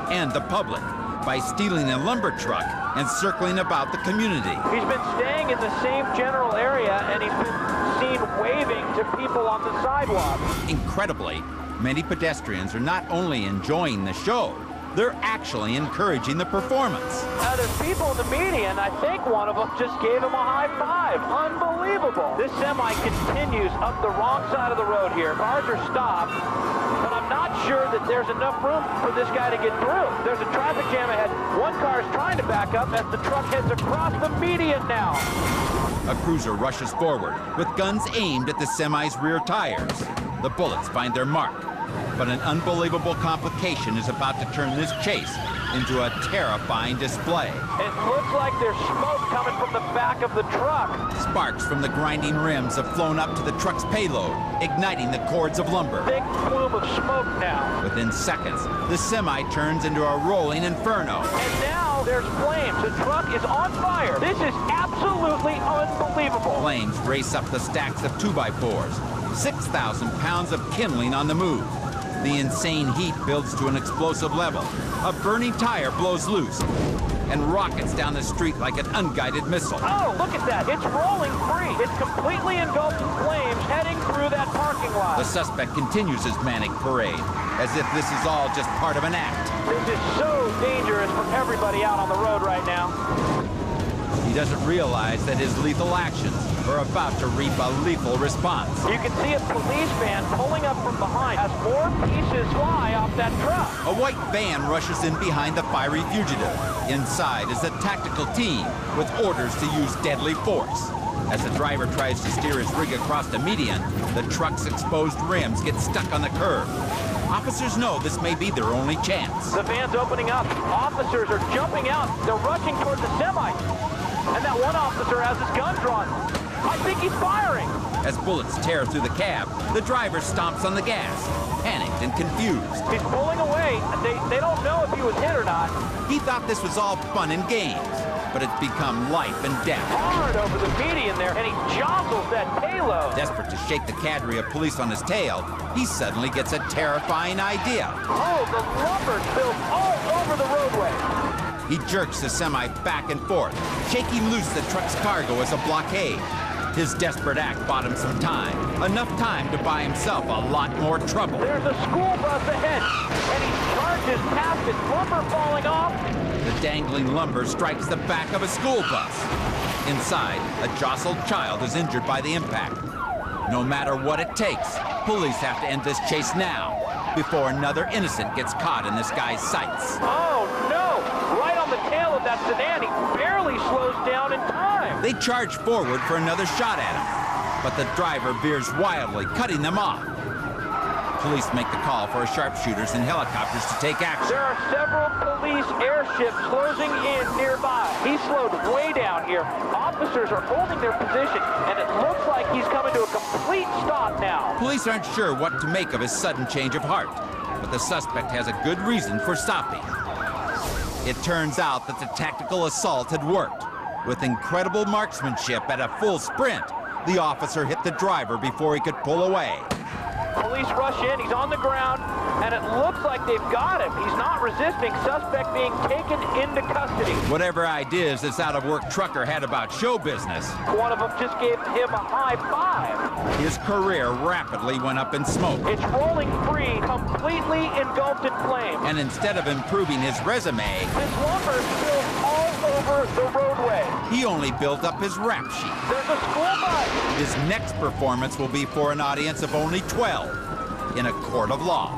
and the public by stealing a lumber truck and circling about the community. He's been staying in the same general area, and he's been seen waving to people on the sidewalk. Incredibly, many pedestrians are not only enjoying the show, they're actually encouraging the performance. Now, there's people in the median. I think one of them just gave him a high five. Unbelievable. This semi continues up the wrong side of the road here. Cars are stopped, but I'm not sure that there's enough room for this guy to get through. There's a traffic jam ahead. One car is trying to back up as the truck heads across the median now. A cruiser rushes forward with guns aimed at the semi's rear tires. The bullets find their mark. But an unbelievable complication is about to turn this chase into a terrifying display. It looks like there's smoke coming from the back of the truck. Sparks from the grinding rims have flown up to the truck's payload, igniting the cords of lumber. Big plume of smoke now. Within seconds, the semi turns into a rolling inferno. And now there's flames. The truck is on fire. This is absolutely unbelievable. Flames race up the stacks of 2x4s. 6,000 pounds of kindling on the move. The insane heat builds to an explosive level. A burning tire blows loose and rockets down the street like an unguided missile. Oh, look at that. It's rolling free. It's completely engulfed in flames heading through that parking lot. The suspect continues his manic parade, as if this is all just part of an act. This is so dangerous for everybody out on the road right now. He doesn't realize that his lethal actions are about to reap a lethal response. You can see a police van pulling up from behind as more pieces fly off that truck. A white van rushes in behind the fiery fugitive. Inside is a tactical team with orders to use deadly force. As the driver tries to steer his rig across the median, the truck's exposed rims get stuck on the curb. Officers know this may be their only chance. The van's opening up. Officers are jumping out. They're rushing towards the semi. And that one officer has his gun drawn. I think he's firing. As bullets tear through the cab, the driver stomps on the gas, panicked and confused. He's pulling away. They don't know if he was hit or not. He thought this was all fun and games, but it's become life and death. Hard over the median there, and he jostles that payload. Desperate to shake the cadre of police on his tail, he suddenly gets a terrifying idea. Oh, the lumber spills all over the roadway. He jerks the semi back and forth, shaking loose the truck's cargo as a blockade. His desperate act bought him some time, enough time to buy himself a lot more trouble. There's a school bus ahead, and he charges past it, lumber falling off. The dangling lumber strikes the back of a school bus. Inside, a jostled child is injured by the impact. No matter what it takes, police have to end this chase now, before another innocent gets caught in this guy's sights. Oh, no! Right on the tail of that sedan, he barely slows down in time. They charge forward for another shot at him, but the driver veers wildly, cutting them off. Police make the call for sharpshooters and helicopters to take action. There are several police airships closing in nearby. He slowed way down here. Officers are holding their position, and it looks like he's coming to a complete stop now. Police aren't sure what to make of his sudden change of heart, but the suspect has a good reason for stopping. It turns out that the tactical assault had worked. With incredible marksmanship at a full sprint, the officer hit the driver before he could pull away. Police rush in, he's on the ground, and it looks like they've got him. He's not resisting, suspect being taken into custody. Whatever ideas this out-of-work trucker had about show business, one of them just gave him a high five. His career rapidly went up in smoke. It's rolling free, completely engulfed in flames. And instead of improving his resume, this lumber spills all over the roadway. He only built up his rap sheet. There's a school bus. His next performance will be for an audience of only 12 in a court of law.